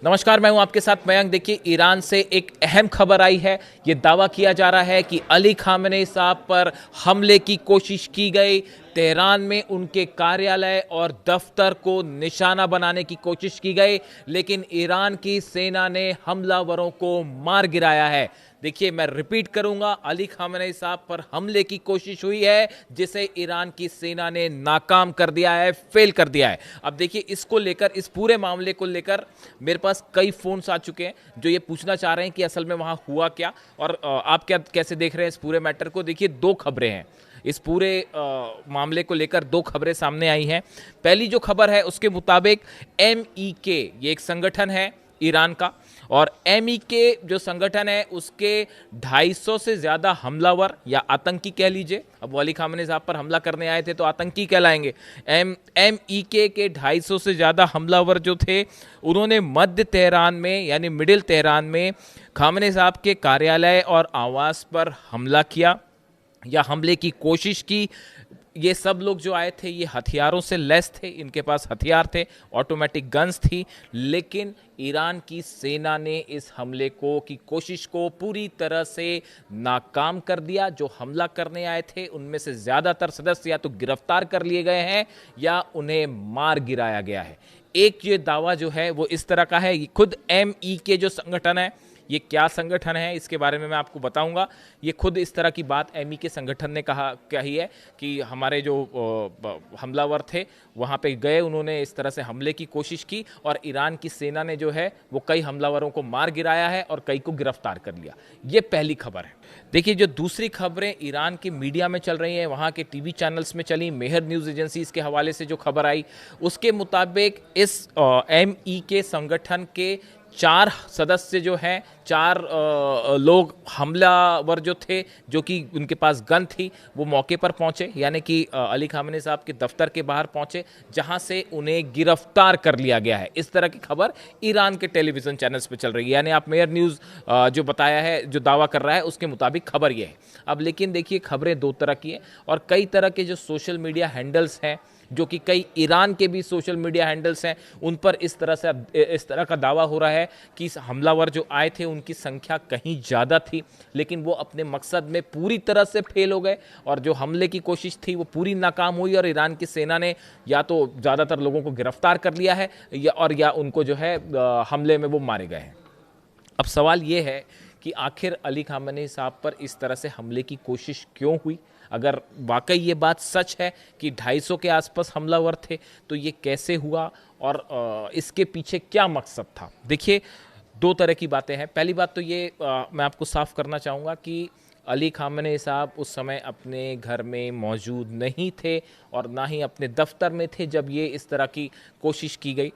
नमस्कार, मैं हूं आपके साथ मयंक। देखिए, ईरान से एक अहम खबर आई है। ये दावा किया जा रहा है कि अली खामेनी साहब पर हमले की कोशिश की गई। तेहरान में उनके कार्यालय और दफ्तर को निशाना बनाने की कोशिश की गई, लेकिन ईरान की सेना ने हमलावरों को मार गिराया है। देखिए, मैं रिपीट करूंगा, अली खामेनी साहब पर हमले की कोशिश हुई है, जिसे ईरान की सेना ने नाकाम कर दिया है, फेल कर दिया है। अब देखिए, इसको लेकर, इस पूरे मामले को लेकर मेरे पास कई फोन्स आ चुके हैं जो ये पूछना चाह रहे हैं कि असल में वहां हुआ क्या, और आप क्या कैसे देख रहे हैं इस पूरे मैटर को। देखिए, दो खबरें हैं इस पूरे मामले को लेकर, दो खबरें सामने आई हैं। पहली जो खबर है उसके मुताबिक MEK, ये एक संगठन है ईरान का, और MEK जो संगठन है उसके 250 से ज़्यादा हमलावर या आतंकी कह लीजिए, अब वो अली खामेनी साहब पर हमला करने आए थे तो आतंकी कहलाएंगे। MEK के 250 से ज़्यादा हमलावर जो थे, उन्होंने मध्य तेहरान में यानी मिडिल तेहरान में खामेनी साहब के कार्यालय और आवास पर हमला किया या हमले की कोशिश की। ये सब लोग जो आए थे ये हथियारों से लैस थे, इनके पास हथियार थे, ऑटोमेटिक गन्स थी, लेकिन ईरान की सेना ने इस हमले की कोशिश को पूरी तरह से नाकाम कर दिया। जो हमला करने आए थे उनमें से ज़्यादातर सदस्य या तो गिरफ्तार कर लिए गए हैं या उन्हें मार गिराया गया है। एक ये दावा जो है वो इस तरह का है। खुद MEK जो संगठन है, ये क्या संगठन है इसके बारे में मैं आपको बताऊंगा। ये खुद इस तरह की बात MEK संगठन ने कही है कि हमारे जो हमलावर थे वहाँ पे गए, उन्होंने इस तरह से हमले की कोशिश की और ईरान की सेना ने जो है वो कई हमलावरों को मार गिराया है और कई को गिरफ्तार कर लिया। ये पहली खबर है। देखिए, जो दूसरी खबरें ईरान के मीडिया में चल रही हैं, वहाँ के TV चैनल्स में चली, मेहर न्यूज़ एजेंसीज के हवाले से जो खबर आई उसके मुताबिक इस MEK संगठन के 4 सदस्य जो हैं, 4 लोग हमलावर जो थे, जो कि उनके पास गन थी, वो मौके पर पहुंचे, यानी कि अली खामेनी साहब के दफ्तर के बाहर पहुंचे, जहां से उन्हें गिरफ्तार कर लिया गया है। इस तरह की खबर ईरान के टेलीविजन चैनल्स पे चल रही है। यानी आप मेयर न्यूज़ जो बताया है, जो दावा कर रहा है, उसके मुताबिक खबर ये है। अब लेकिन देखिए, खबरें दो तरह की हैं और कई तरह के जो सोशल मीडिया हैंडल्स हैं, जो कि कई ईरान के भी सोशल मीडिया हैंडल्स हैं, उन पर इस तरह का दावा हो रहा है कि हमलावर जो आए थे उनकी संख्या कहीं ज़्यादा थी, लेकिन वो अपने मकसद में पूरी तरह से फेल हो गए और जो हमले की कोशिश थी वो पूरी नाकाम हुई और ईरान की सेना ने या तो ज़्यादातर लोगों को गिरफ्तार कर लिया है या उनको जो है हमले में वो मारे गए हैं। अब सवाल ये है कि आखिर अली खामेनी साहब पर इस तरह से हमले की कोशिश क्यों हुई। अगर वाकई ये बात सच है कि 250 के आसपास हमलावर थे तो ये कैसे हुआ और इसके पीछे क्या मकसद था। देखिए, दो तरह की बातें हैं। पहली बात तो ये मैं आपको साफ करना चाहूँगा कि अली खामेनी साहब उस समय अपने घर में मौजूद नहीं थे और ना ही अपने दफ्तर में थे जब ये इस तरह की कोशिश की गई।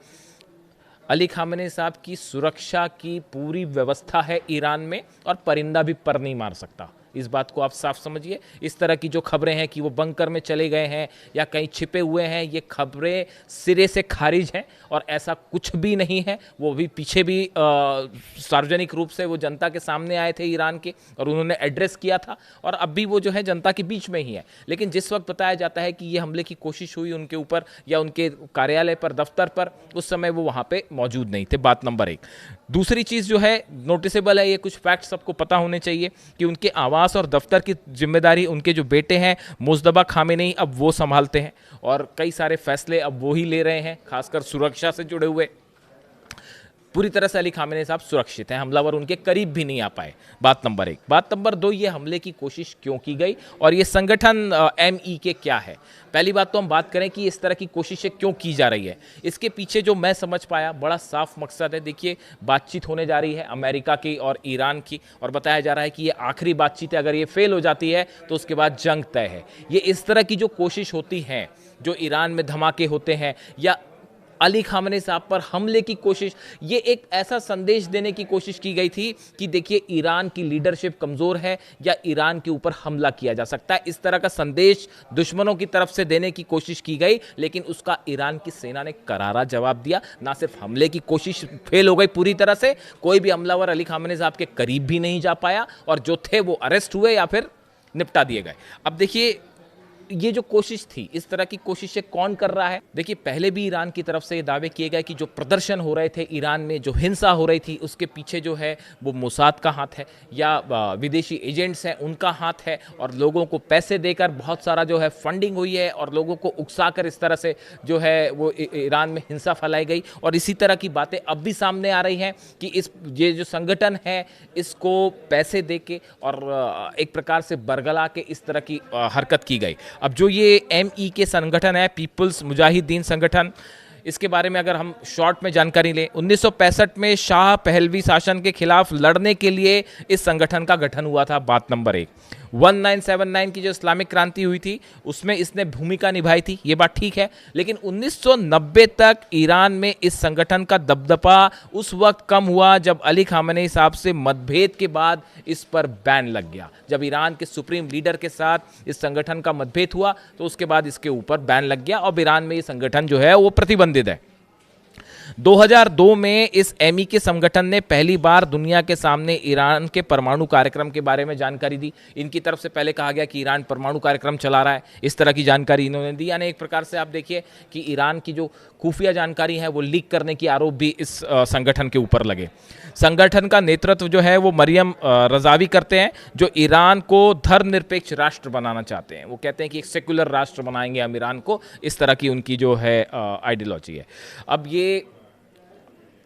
अली खामेनी साहब की सुरक्षा की पूरी व्यवस्था है ईरान में और परिंदा भी पर नहीं मार सकता। इस बात को आप साफ समझिए। इस तरह की जो खबरें हैं कि वो बंकर में चले गए हैं या कहीं छिपे हुए हैं, ये खबरें सिरे से खारिज हैं और ऐसा कुछ भी नहीं है। वो भी पीछे भी सार्वजनिक रूप से वो जनता के सामने आए थे ईरान के और उन्होंने एड्रेस किया था और अब भी वो जो है जनता के बीच में ही है। लेकिन जिस वक्त बताया जाता है कि ये हमले की कोशिश हुई उनके ऊपर या उनके कार्यालय पर, दफ्तर पर, उस समय वो वहाँ पे मौजूद नहीं थे। बात नंबर 1। दूसरी चीज़ जो है नोटिसेबल है, ये कुछ फैक्ट्स सबको पता होने चाहिए कि उनके आवास और दफ्तर की जिम्मेदारी उनके जो बेटे हैं मुज्तबा खामेनी अब वो संभालते हैं और कई सारे फैसले अब वो ही ले रहे हैं, खासकर सुरक्षा से जुड़े हुए। पूरी तरह से अली खामेनी साहब सुरक्षित हैं, हमलावर उनके करीब भी नहीं आ पाए। बात नंबर 1। बात नंबर 2, ये हमले की कोशिश क्यों की गई और ये संगठन MEK क्या है। पहली बात तो हम बात करें कि इस तरह की कोशिशें क्यों की जा रही है। इसके पीछे जो मैं समझ पाया बड़ा साफ मकसद है। देखिए, बातचीत होने जा रही है अमेरिका की और ईरान की और बताया जा रहा है कि ये आखिरी बातचीत है, अगर ये फेल हो जाती है तो उसके बाद जंग तय है। ये इस तरह की जो कोशिश होती है, जो ईरान में धमाके होते हैं या अली खामेनी साहब पर हमले की कोशिश, ये एक ऐसा संदेश देने की कोशिश की गई थी कि देखिए, ईरान की लीडरशिप कमज़ोर है या ईरान के ऊपर हमला किया जा सकता है। इस तरह का संदेश दुश्मनों की तरफ से देने की कोशिश की गई, लेकिन उसका ईरान की सेना ने करारा जवाब दिया। ना सिर्फ हमले की कोशिश फेल हो गई पूरी तरह से, कोई भी हमलावर अली खामेनी साहब के करीब भी नहीं जा पाया और जो थे वो अरेस्ट हुए या फिर निपटा दिए गए। अब देखिए, ये जो कोशिश थी, इस तरह की कोशिशें कौन कर रहा है? देखिए, पहले भी ईरान की तरफ से ये दावे किए गए कि जो प्रदर्शन हो रहे थे ईरान में, जो हिंसा हो रही थी, उसके पीछे जो है वो मोसाद का हाथ है या विदेशी एजेंट्स हैं उनका हाथ है, और लोगों को पैसे देकर बहुत सारा जो है फंडिंग हुई है और लोगों को उकसाकर इस तरह से जो है वो ईरान में हिंसा फैलाई गई। और इसी तरह की बातें अब भी सामने आ रही हैं कि ये जो संगठन है इसको पैसे देके और एक प्रकार से बरगला के इस तरह की हरकत की गई। अब जो ये एमई के संगठन है, पीपल्स मुजाहिदीन संगठन, इसके बारे में अगर हम शॉर्ट में जानकारी लें, 1965 में शाह पहलवी शासन के खिलाफ लड़ने के लिए इस संगठन का गठन हुआ था। बात नंबर 1, 1979 की जो इस्लामिक क्रांति हुई थी उसमें इसने भूमिका निभाई थी, ये बात ठीक है। लेकिन 1990 तक ईरान में इस संगठन का दबदबा उस वक्त कम हुआ जब अली खामेनी साहब से मतभेद के बाद इस पर बैन लग गया। जब ईरान के सुप्रीम लीडर के साथ इस संगठन का मतभेद हुआ तो उसके बाद इसके ऊपर बैन लग गया और ईरान में ये संगठन जो है वो प्रतिबंधित है। 2002 में इस एमई के संगठन ने पहली बार दुनिया के सामने ईरान के परमाणु कार्यक्रम के बारे में जानकारी दी। इनकी तरफ से पहले कहा गया कि ईरान परमाणु कार्यक्रम चला रहा है, इस तरह की जानकारी इन्होंने दी। यानी एक प्रकार से आप देखिए कि ईरान की जो खुफिया जानकारी है वो लीक करने की आरोप भी इस संगठन के ऊपर लगे। संगठन का नेतृत्व जो है वो मरियम रजावी करते हैं, जो ईरान को धर्मनिरपेक्ष राष्ट्र बनाना चाहते हैं। वो कहते हैं कि एक सेकुलर राष्ट्र बनाएंगे हम ईरान को, इस तरह की उनकी जो है आइडियोलॉजी है। अब ये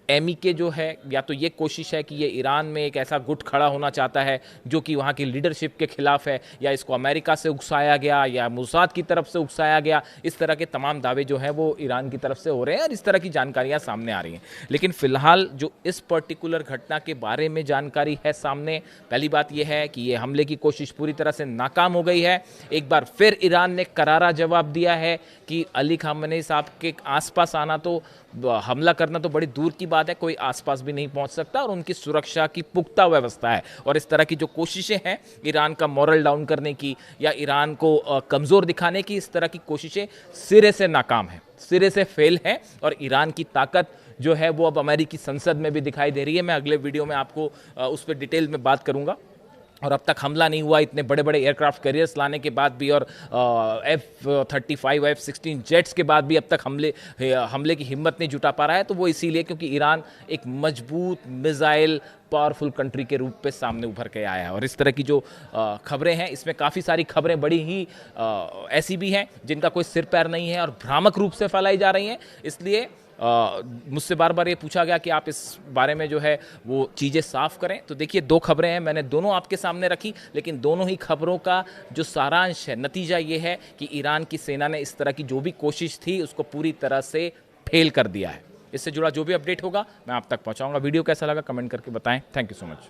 एमई के जो है, या तो ये कोशिश है कि ये ईरान में एक ऐसा गुट खड़ा होना चाहता है जो कि वहाँ की लीडरशिप के खिलाफ है, या इसको अमेरिका से उकसाया गया या मोसाद की तरफ से उकसाया गया। इस तरह के तमाम दावे जो हैं वो ईरान की तरफ से हो रहे हैं और इस तरह की जानकारियाँ सामने आ रही हैं। लेकिन फिलहाल जो इस पर्टिकुलर घटना के बारे में जानकारी है सामने, पहली बात यह है कि ये हमले की कोशिश पूरी तरह से नाकाम हो गई है। एक बार फिर ईरान ने करारा जवाब दिया है कि अली खामेनी साहब के आसपास आना, तो हमला करना तो बड़ी दूर की बात है, कोई आसपास भी नहीं पहुंच सकता, और उनकी सुरक्षा की पुख्ता व्यवस्था है। और इस तरह की जो कोशिशें हैं ईरान का मॉरल डाउन करने की या ईरान को कमज़ोर दिखाने की, इस तरह की कोशिशें सिरे से नाकाम हैं, सिरे से फेल हैं। और ईरान की ताकत जो है वो अब अमेरिकी संसद में भी दिखाई दे रही है। मैं अगले वीडियो में आपको उस पर डिटेल में बात करूंगा। और अब तक हमला नहीं हुआ, इतने बड़े बड़े एयरक्राफ्ट कैरियर्स लाने के बाद भी और F-35 F-16 जेट्स के बाद भी अब तक हमले की हिम्मत नहीं जुटा पा रहा है। तो वो इसीलिए क्योंकि ईरान एक मजबूत मिसाइल पावरफुल कंट्री के रूप पे सामने उभर के आया है। और इस तरह की जो खबरें हैं, इसमें काफ़ी सारी खबरें बड़ी ही ऐसी भी हैं जिनका कोई सिर पैर नहीं है और भ्रामक रूप से फैलाई जा रही हैं। इसलिए मुझसे बार बार ये पूछा गया कि आप इस बारे में जो है वो चीज़ें साफ करें। तो देखिए, 2 खबरें हैं, मैंने दोनों आपके सामने रखी, लेकिन दोनों ही खबरों का जो सारांश है, नतीजा ये है कि ईरान की सेना ने इस तरह की जो भी कोशिश थी उसको पूरी तरह से फेल कर दिया है। इससे जुड़ा जो भी अपडेट होगा मैं आप तक पहुंचाऊंगा। वीडियो कैसा लगा कमेंट करके बताएं। Thank you so much.